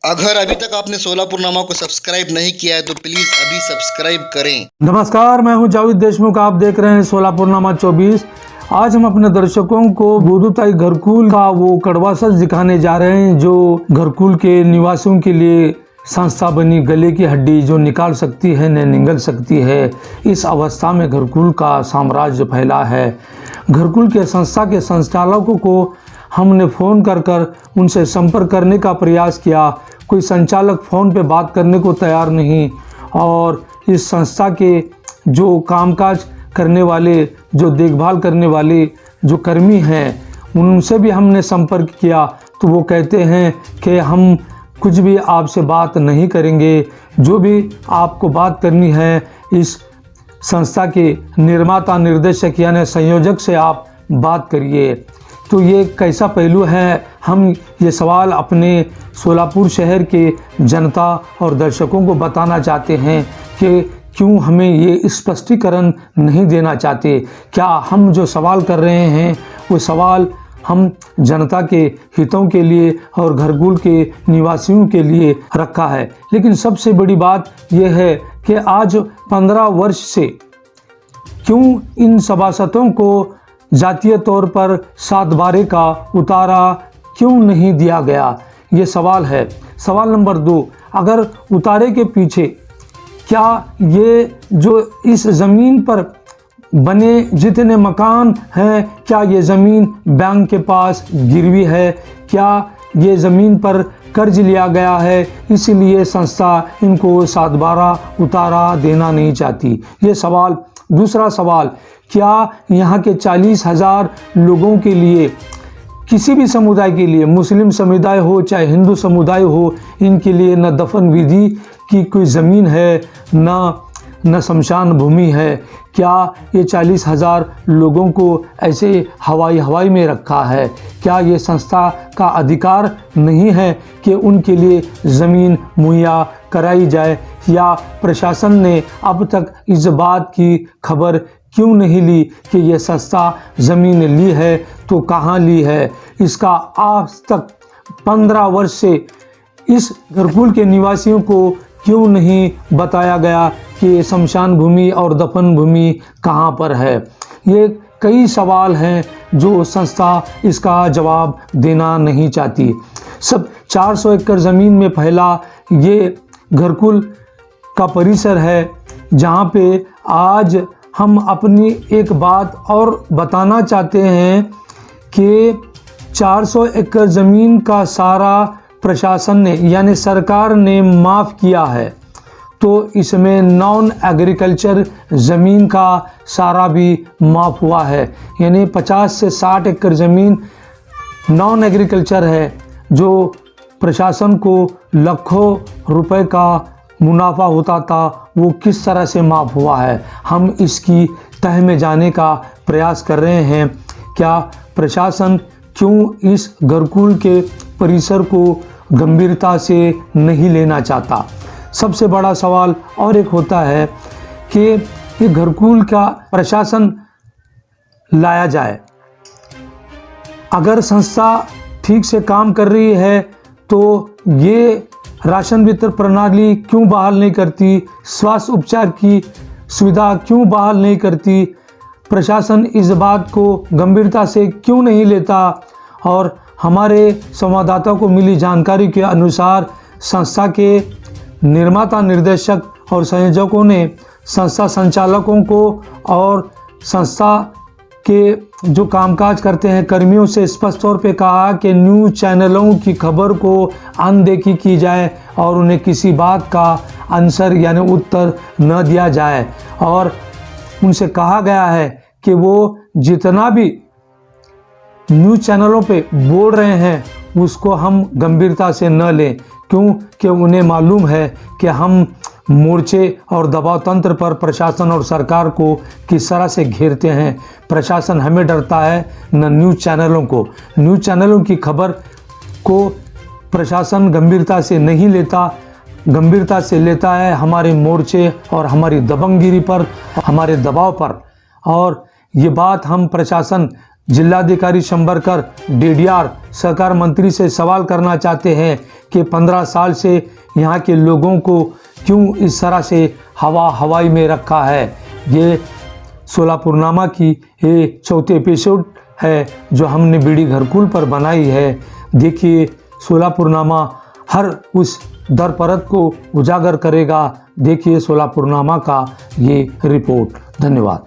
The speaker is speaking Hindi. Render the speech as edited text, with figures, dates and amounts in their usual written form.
अगर अभी तक आपने सोलापुरनामा को सब्सक्राइब नहीं किया है तो प्लीज अभी सब्सक्राइब करें। नमस्कार, मैं हूं जावेद देशमुख। आप देख रहे हैं सोलापुरनामा 24। आज हम अपने दर्शकों को बोदुताई घरकुल का वो कड़वा सच दिखाने जा रहे हैं जो घरकुल के निवासियों के लिए संस्था बनी, गले की हड्डी जो निकाल सकती है न निगल सकती है। इस अवस्था में घरकुल का साम्राज्य फैला है। घरकुल के संस्था के संचालकों को हमने फ़ोन कर उनसे संपर्क करने का प्रयास किया। कोई संचालक फ़ोन पे बात करने को तैयार नहीं और इस संस्था के जो कामकाज करने वाले, जो देखभाल करने वाले जो कर्मी हैं, उनसे भी हमने संपर्क किया तो वो कहते हैं कि हम कुछ भी आपसे बात नहीं करेंगे। जो भी आपको बात करनी है इस संस्था के निर्माता निर्देशक यानी संयोजक से आप बात करिए। तो ये कैसा पहलू है, हम ये सवाल अपने सोलापुर शहर के जनता और दर्शकों को बताना चाहते हैं कि क्यों हमें ये स्पष्टीकरण नहीं देना चाहते। क्या हम जो सवाल कर रहे हैं वो सवाल हम जनता के हितों के लिए और घरकुल के निवासियों के लिए रखा है। लेकिन सबसे बड़ी बात यह है कि आज 15 वर्ष से क्यों इन सभासदों को जातीय तौर पर 7 बारे का उतारा क्यों नहीं दिया गया, ये सवाल है। सवाल नंबर 2, अगर उतारे के पीछे क्या ये जो इस ज़मीन पर बने जितने मकान हैं, क्या ये ज़मीन बैंक के पास गिरवी है, क्या ये ज़मीन पर कर्ज लिया गया है, इसीलिए संस्था इनको 7 बारा उतारा देना नहीं चाहती, ये सवाल। दूसरा सवाल, क्या यहाँ के 40,000 लोगों के लिए, किसी भी समुदाय के लिए, मुस्लिम समुदाय हो चाहे हिंदू समुदाय हो, इनके लिए न दफन विधि की कोई ज़मीन है न शमशान भूमि है? क्या ये 40,000 लोगों को ऐसे हवाई में रखा है? क्या ये संस्था का अधिकार नहीं है कि उनके लिए ज़मीन मुहैया कराई जाए? या प्रशासन ने अब तक इस बात की खबर क्यों नहीं ली कि ये संस्था ज़मीन ली है तो कहाँ ली है? इसका आज तक 15 वर्ष से इस घरकुल के निवासियों को क्यों नहीं बताया गया कि शमशान भूमि और दफन भूमि कहाँ पर है? ये कई सवाल हैं जो संस्था इसका जवाब देना नहीं चाहती। सब 400 एकड़ ज़मीन में फैला ये घरकुल का परिसर है जहाँ पे आज हम अपनी एक बात और बताना चाहते हैं कि 400 एकड़ ज़मीन का सारा प्रशासन ने यानी सरकार ने माफ़ किया है, तो इसमें नॉन एग्रीकल्चर ज़मीन का सारा भी माफ़ हुआ है। यानी 50 से 60 एकड़ ज़मीन नॉन एग्रीकल्चर है जो प्रशासन को लाखों रुपए का मुनाफा होता था, वो किस तरह से माफ़ हुआ है। हम इसकी तह में जाने का प्रयास कर रहे हैं। क्या प्रशासन क्यों इस घरकुल के परिसर को गंभीरता से नहीं लेना चाहता? सबसे बड़ा सवाल और एक होता है कि ये घरकुल का प्रशासन लाया जाए। अगर संस्था ठीक से काम कर रही है तो ये राशन वितरण प्रणाली क्यों बहाल नहीं करती? स्वास्थ्य उपचार की सुविधा क्यों बहाल नहीं करती? प्रशासन इस बात को गंभीरता से क्यों नहीं लेता? और हमारे संवाददाता को मिली जानकारी के अनुसार संस्था के निर्माता निर्देशक और संयोजकों ने संस्था संचालकों को और संस्था के जो कामकाज करते हैं कर्मियों से स्पष्ट तौर पे कहा कि न्यूज़ चैनलों की खबर को अनदेखी की जाए और उन्हें किसी बात का आंसर यानी उत्तर न दिया जाए। और उनसे कहा गया है कि वो जितना भी न्यूज़ चैनलों पे बोल रहे हैं उसको हम गंभीरता से न लें, क्योंकि उन्हें मालूम है कि हम मोर्चे और दबाव तंत्र पर प्रशासन और सरकार को किस तरह से घेरते हैं। प्रशासन हमें डरता है न न्यूज़ चैनलों को। न्यूज़ चैनलों की खबर को प्रशासन गंभीरता से नहीं लेता, गंभीरता से लेता है हमारे मोर्चे और हमारी दबंगगिरी पर, हमारे दबाव पर। और ये बात हम प्रशासन जिलाधिकारी संबरकर, डीडीआर, सहकार मंत्री से सवाल करना चाहते हैं कि 15 साल से यहाँ के लोगों को क्यों इस तरह से हवाई में रखा है। ये सोलापुरनामा की ये चौथे एपिसोड है जो हमने बीडी घरकुल पर बनाई है। देखिए, सोलापुरनामा हर उस दर परत को उजागर करेगा। देखिए सोलापुरनामा का ये रिपोर्ट। धन्यवाद।